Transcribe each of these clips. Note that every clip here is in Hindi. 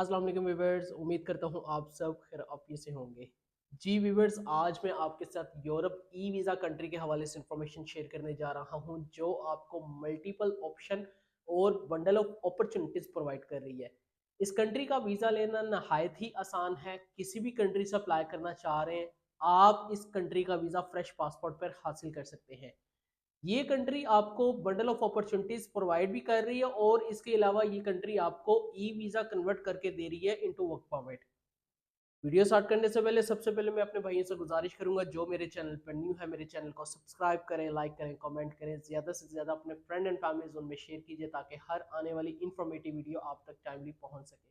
अस्सलाम वालेकुम व्यूअर्स, उम्मीद करता हूँ आप सब खैर आफियत से होंगे। जी व्यूअर्स, आज मैं आपके साथ यूरोप ई वीज़ा कंट्री के हवाले से इंफॉर्मेशन शेयर करने जा रहा हूँ जो आपको मल्टीपल ऑप्शन और बंडल ऑफ अपॉर्चुनिटीज़ प्रोवाइड कर रही है। इस कंट्री का वीज़ा लेना नहायत ही आसान है। किसी भी कंट्री से अप्लाई करना चाह रहे हैं, आप इस कंट्री का वीज़ा फ्रेश पासपोर्ट पर हासिल कर सकते हैं। ये कंट्री आपको बंडल ऑफ अपॉर्चुनिटीज प्रोवाइड भी कर रही है और इसके अलावा ये कंट्री आपको ई वीज़ा कन्वर्ट करके दे रही है into work permit. Video start करने से पहले सबसे पहले मैं अपने भाइयों से गुजारिश करूंगा जो मेरे चैनल पर न्यू है, मेरे चैनल को सब्सक्राइब करें, लाइक करें, कमेंट करें, ज़्यादा से ज़्यादा अपने फ्रेंड एंड फैमिली जोन में शेयर कीजिए ताकि हर आने वाली इन्फॉर्मेटिव वीडियो आप तक टाइमली पहुंच सके।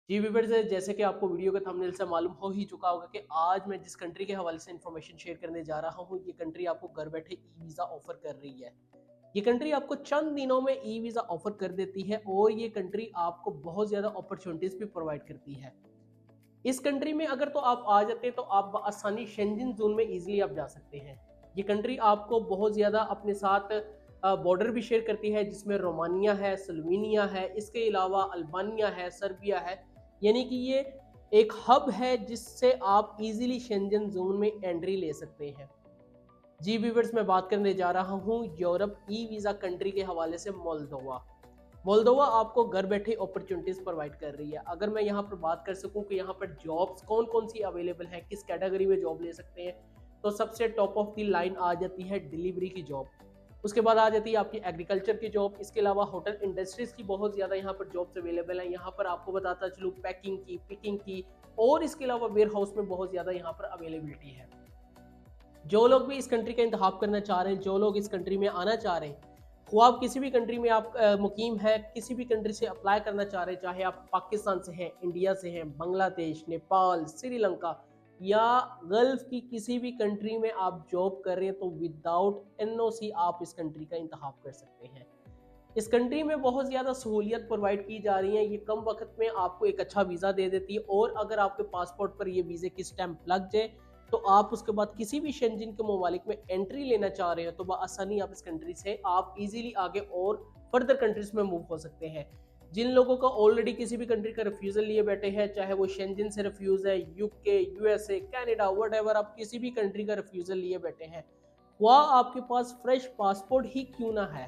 जी व्यूअर्स, जैसे कि आपको वीडियो के थंबनेल से मालूम हो ही चुका होगा कि आज मैं जिस कंट्री के हवाले से इन्फॉर्मेशन शेयर करने जा रहा हूँ, ये कंट्री आपको घर बैठे ई वीज़ा ऑफर कर रही है। ये कंट्री आपको चंद दिनों में ई वीज़ा ऑफर कर देती है और ये कंट्री आपको बहुत ज़्यादा अपॉर्चुनिटीज़ भी प्रोवाइड करती है। इस कंट्री में अगर तो आप आ जाते हैं तो आप आसानी शेंजन जोन में इजीली आप जा सकते हैं। ये कंट्री आपको बहुत ज़्यादा अपने साथ बॉर्डर भी शेयर करती है जिसमें रोमानिया है, स्लोवेनिया है, इसके अलावा अल्बानिया है, सर्बिया है। यानी कि ये एक हब है जिससे आप इजीली शेंजन जोन में एंट्री ले सकते हैं। जी व्यूअर्स, मैं बात करने जा रहा हूँ यूरोप ई वीज़ा कंट्री के हवाले से मोल्दोवा। मोल्दोवा आपको घर बैठे अपॉर्चुनिटीज प्रोवाइड कर रही है। अगर मैं यहाँ पर बात कर सकूँ कि यहाँ पर जॉब्स कौन कौन सी अवेलेबल है, किस कैटेगरी में जॉब ले सकते हैं, तो सबसे टॉप ऑफ द लाइन आ जाती है डिलीवरी की जॉब। उसके बाद आ जाती है आपकी एग्रीकल्चर की जॉब। इसके अलावा होटल इंडस्ट्रीज की बहुत ज़्यादा यहाँ पर जॉब्स अवेलेबल है। यहाँ पर आपको बताता चलूँ पैकिंग की, पिकिंग की और इसके अलावा वेयर हाउस में बहुत ज़्यादा यहाँ पर अवेलेबिलिटी है। जो लोग भी इस कंट्री का इंतखाब करना चाह रहे हैं, जो लोग इस कंट्री में आना चाह रहे हैं, वो आप किसी भी कंट्री में आप मुकीम है, किसी भी कंट्री से अप्लाई करना चाह रहे हैं, चाहे आप पाकिस्तान से हैं, इंडिया से हैं, बांग्लादेश, नेपाल, श्रीलंका या गल्फ की किसी भी कंट्री में आप जॉब कर रहे हैं, तो विदाउट एनओसी आप इस कंट्री का इंतखाब कर सकते हैं। इस कंट्री में बहुत ज़्यादा सहूलियत प्रोवाइड की जा रही है। ये कम वक्त में आपको एक अच्छा वीज़ा दे देती है और अगर आपके पासपोर्ट पर ये वीज़े की स्टैंप लग जाए तो आप उसके बाद किसी भी शेंजन के ममालिक में एंट्री लेना चाह रहे हो तो आसानी आप इस कंट्री से आप इजीली आगे और फर्दर कंट्रीज में मूव हो सकते हैं। जिन लोगों का ऑलरेडी किसी भी कंट्री का रिफ्यूज़ल लिए बैठे हैं, चाहे वो शेंजन से रिफ्यूज़ है, यूके, यूएसए, कनाडा, व्हाटएवर, आप किसी भी कंट्री का रिफ्यूज़ल लिए बैठे हैं, वह आपके पास फ्रेश पासपोर्ट ही क्यों ना है,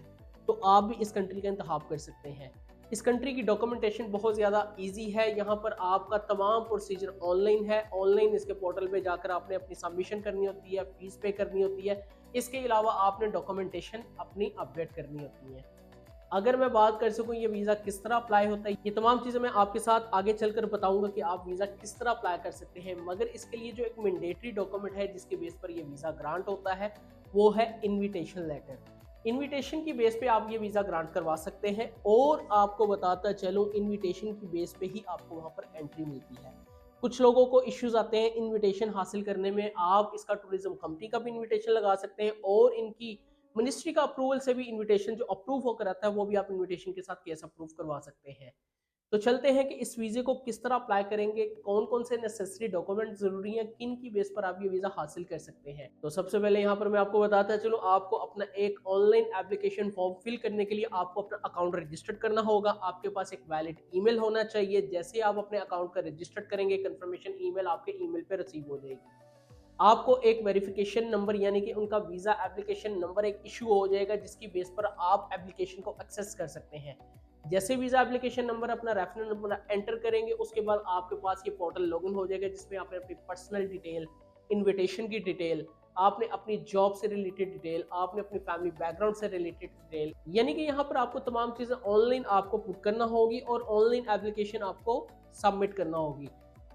तो आप भी इस कंट्री का इंतखाब कर सकते हैं। इस कंट्री की डॉक्यूमेंटेशन बहुत ज़्यादा इजी है। यहाँ पर आपका तमाम प्रोसीजर ऑनलाइन है। ऑनलाइन इसके पोर्टल पे जाकर आपने अपनी सबमिशन करनी होती है, फीस पे करनी होती है। इसके अलावा आपने डॉक्यूमेंटेशन अपनी अपडेट करनी होती है। अगर मैं बात कर सकूँ ये वीज़ा किस तरह अप्लाई होता है, ये तमाम चीज़ें मैं आपके साथ आगे चलकर बताऊंगा कि आप वीज़ा किस तरह अप्लाई कर सकते हैं। मगर इसके लिए जो एक मैंडेटरी डॉक्यूमेंट है जिसके बेस पर ये वीज़ा ग्रांट होता है, वो है इनविटेशन लेटर। इनविटेशन की बेस पे आप ये वीज़ा ग्रांट करवा सकते हैं और आपको बताता चलूँ इनविटेशन की बेस पे ही आपको वहाँ पर एंट्री मिलती है। कुछ लोगों को इश्यूज आते हैं इनविटेशन हासिल करने में। आप इसका टूरिज्म कंपनी का भी इनविटेशन लगा सकते हैं और इनकी मिनिस्ट्री का अप्रूवल से भी इनविटेशन जो अप्रूव होकर आता है वो भी आप इनविटेशन के साथ केस अप्रूव करवा सकते हैं। तो चलते हैं कि इस वीज़े को किस तरह अप्लाई करेंगे, कौन कौन से नेसेसरी डॉक्यूमेंट जरूरी हैं, किन की बेस पर आप ये वीज़ा हासिल कर सकते हैं। तो सबसे पहले यहाँ पर मैं आपको बताता चलो, आपको अपना एक ऑनलाइन एप्लीकेशन फॉर्म फिल करने के लिए आपको अपना अकाउंट रजिस्टर्ड करना होगा। आपके पास एक वैलिड ईमेल होना चाहिए। जैसे आप अपने अकाउंट का रजिस्टर्ड करेंगे, कंफर्मेशन ईमेल आपके ईमेल पर रिसीव हो जाएगी। आपको एक वेरिफिकेशन नंबर यानी कि उनका वीज़ा एप्लीकेशन नंबर एक इशू हो जाएगा जिसकी बेस पर आप एप्लीकेशन को एक्सेस कर सकते हैं। जैसे वीज़ा एप्लीकेशन नंबर अपना रेफरेंस नंबर एंटर करेंगे उसके बाद आपके पास ये पोर्टल लॉगिन हो जाएगा जिसमें आपने अपनी पर्सनल डिटेल, इनविटेशन की डिटेल, आपने अपनी जॉब से रिलेटेड डिटेल, आपने अपनी फैमिली बैकग्राउंड से रिलेटेड डिटेल, यानी कि यहाँ पर आपको तमाम चीज़ें ऑनलाइन आपको पुट करना होगी और ऑनलाइन एप्लीकेशन आपको सबमिट करना होगी।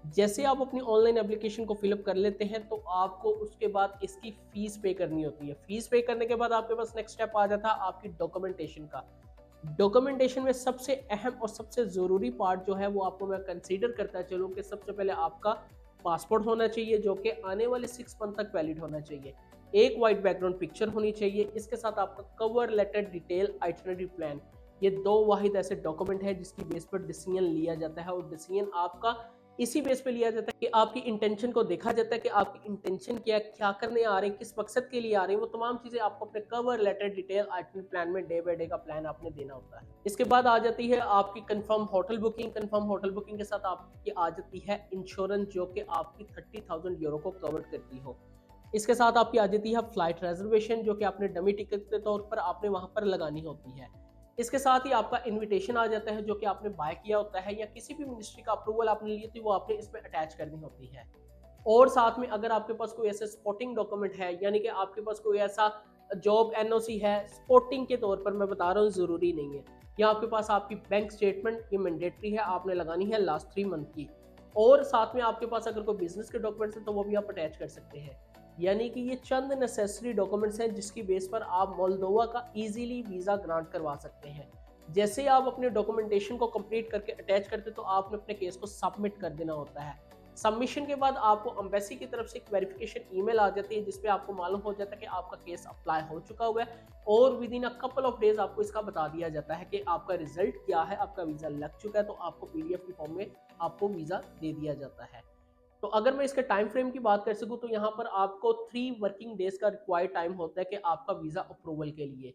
जैसे आप अपनी ऑनलाइन एप्लीकेशन को फिलअप कर लेते हैं तो आपको उसके बाद इसकी फीस पे करनी होती है। फीस पे करने के बाद आपके पास नेक्स्ट स्टेप आ जाता है आपकी डॉक्यूमेंटेशन का। डॉक्यूमेंटेशन में सबसे अहम और सबसे ज़रूरी पार्ट जो है वो आपको मैं कंसीडर करता चलूँ कि सबसे पहले आपका पासपोर्ट होना चाहिए जो कि आने वाले 6 मंथ तक वैलिड होना चाहिए। एक वाइट बैकग्राउंड पिक्चर होनी चाहिए। इसके साथ आपका cover letter, detail, itinerary plan, ये दो वाहिद ऐसे डॉक्यूमेंट है जिसकी बेस पर डिसीजन लिया जाता है और डिसीजन आपका इसी बेस पे लिया जाता है कि आपकी इंटेंशन को देखा जाता है कि आपकी इंटेंशन क्या करने आ रहे हैं, किस मकसद के लिए आ रहे हैं। वो तमाम चीज़ें आपको अपने cover letter detail itinerary plan में डे बाय डे का प्लान आपने देना होता है। इसके बाद आ जाती है आपकी confirm hotel booking. Confirm hotel booking के साथ आपकी आ जाती है इंश्योरेंस, जो कि आपकी 30,000 यूरो को कवर करती हो। इसके साथ आपकी आ जाती है फ्लाइट रिजर्वेशन, जो कि आपने डमी टिकट के तौर पर आपने वहां पर लगानी होती है। इसके साथ ही आपका इनविटेशन आ जाता है, जो कि आपने बाय किया होता है या किसी भी मिनिस्ट्री का अप्रूवल आपने ली थी, वो आपने इसमें अटैच करनी होती है। और साथ में अगर आपके पास कोई ऐसा सपोर्टिंग डॉक्यूमेंट है, यानी कि आपके पास कोई ऐसा जॉब एनओसी है, सपोर्टिंग के तौर पर मैं बता रहा हूँ, ज़रूरी नहीं है, या आपके पास आपकी बैंक स्टेटमेंट, ये मैंडेटरी है, आपने लगानी है लास्ट 3 मंथ की। और साथ में आपके पास अगर कोई बिजनेस के डॉक्यूमेंट्स हैं तो वो भी आप अटैच कर सकते हैं। यानी कि ये चंद नेसेसरी डॉक्यूमेंट्स हैं जिसकी बेस पर आप मोल्दोवा का इजीली वीज़ा ग्रांट करवा सकते हैं। जैसे आप अपने डॉक्यूमेंटेशन को कंप्लीट करके अटैच करते तो आपने अपने केस को सबमिट कर देना होता है। सबमिशन के बाद आपको एम्बेसी की तरफ से एक वेरिफिकेशन ईमेल आ जाती है, जिसपे आपको मालूम हो जाता है कि आपका केस अप्लाई हो चुका हुआ है, और with in a couple of days आपको इसका बता दिया जाता है कि आपका रिजल्ट क्या है, आपका वीज़ा लग चुका है, तो आपको पीडीएफ की फॉर्म में आपको वीज़ा दे दिया जाता है। तो अगर मैं इसके टाइम फ्रेम की बात कर सकूं तो यहाँ पर आपको 3 वर्किंग डेज का रिक्वायर्ड टाइम होता है कि आपका वीज़ा अप्रूवल के लिए।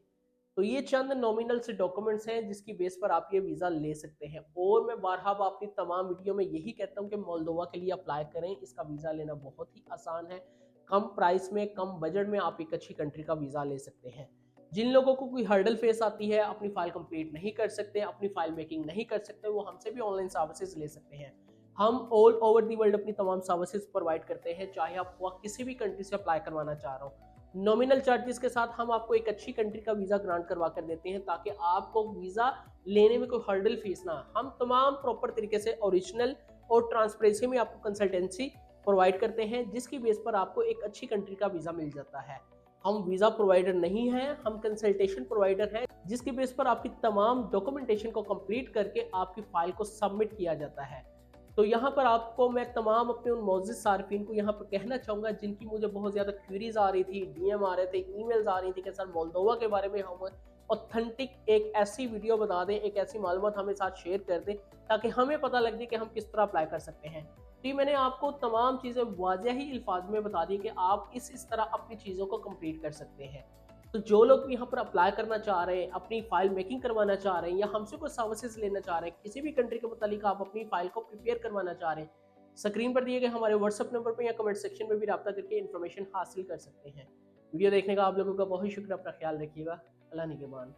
तो ये चंद नॉमिनल से डॉक्यूमेंट्स हैं जिसकी बेस पर आप ये वीज़ा ले सकते हैं। और मैं बारहा अपनी तमाम वीडियो में यही कहता हूँ कि मोल्दोवा के लिए अप्लाई करें। इसका वीज़ा लेना बहुत ही आसान है। कम प्राइस में, कम बजट में आप एक अच्छी कंट्री का वीज़ा ले सकते हैं। जिन लोगों को कोई हर्डल फेस आती है, अपनी फाइल कंप्लीट नहीं कर सकते, अपनी फाइल मेकिंग नहीं कर सकते, वो हमसे भी ऑनलाइन सर्विसेज ले सकते हैं। हम ऑल ओवर दी वर्ल्ड अपनी तमाम सर्विसेज प्रोवाइड करते हैं, चाहे आप वह किसी भी कंट्री से अप्लाई करवाना चाह रहे हो। नॉमिनल चार्जेस के साथ हम आपको एक अच्छी कंट्री का वीज़ा ग्रांट करवा कर देते हैं, ताकि आपको वीज़ा लेने में कोई हर्डल फीस ना। हम तमाम प्रॉपर तरीके से ओरिजिनल और ट्रांसपेरेंसी में आपको कंसल्टेंसी प्रोवाइड करते हैं, जिसकी बेस पर आपको एक अच्छी कंट्री का वीज़ा मिल जाता है। हम वीज़ा प्रोवाइडर नहीं हैं, हम कंसल्टेशन प्रोवाइडर हैं, जिसकी बेस पर आपकी तमाम डॉक्यूमेंटेशन को कंप्लीट करके आपकी फाइल को सबमिट किया जाता है। तो यहाँ पर आपको मैं तमाम अपने उन मौजूद सार्फिन को यहाँ पर कहना चाहूँगा जिनकी मुझे बहुत ज़्यादा क्वेरीज आ रही थी, डीएम आ रहे थे, ईमेल्स आ रही थी कि सर मोल्दोवा के बारे में हम ऑथेंटिक एक ऐसी वीडियो बता दें, एक ऐसी मालूमात हमें साथ शेयर कर दें, ताकि हमें पता लग जाए कि हम किस तरह अप्लाई कर सकते हैं। तो ये मैंने आपको तमाम चीज़ें वाज़ेह ही अल्फाज में बता दी कि आप इस तरह अपनी चीज़ों को कंप्लीट कर सकते हैं। तो जो लोग यहाँ पर अप्लाई करना चाह रहे हैं, अपनी फाइल मेकिंग करवाना चाह रहे हैं, या हमसे कोई सर्विसेज लेना चाह रहे हैं, किसी भी कंट्री के मुतालिक आप अपनी फाइल को प्रिपेयर करवाना चाह रहे हैं, स्क्रीन पर दिए गए हमारे व्हाट्सएप नंबर पर या कमेंट सेक्शन में भी रब्ता करके इन्फॉर्मेशन हासिल कर सकते हैं। वीडियो देखने का आप लोगों का बहुत शुक्रिया। अपना ख्याल रखिएगा। अल्लाह निगहबान।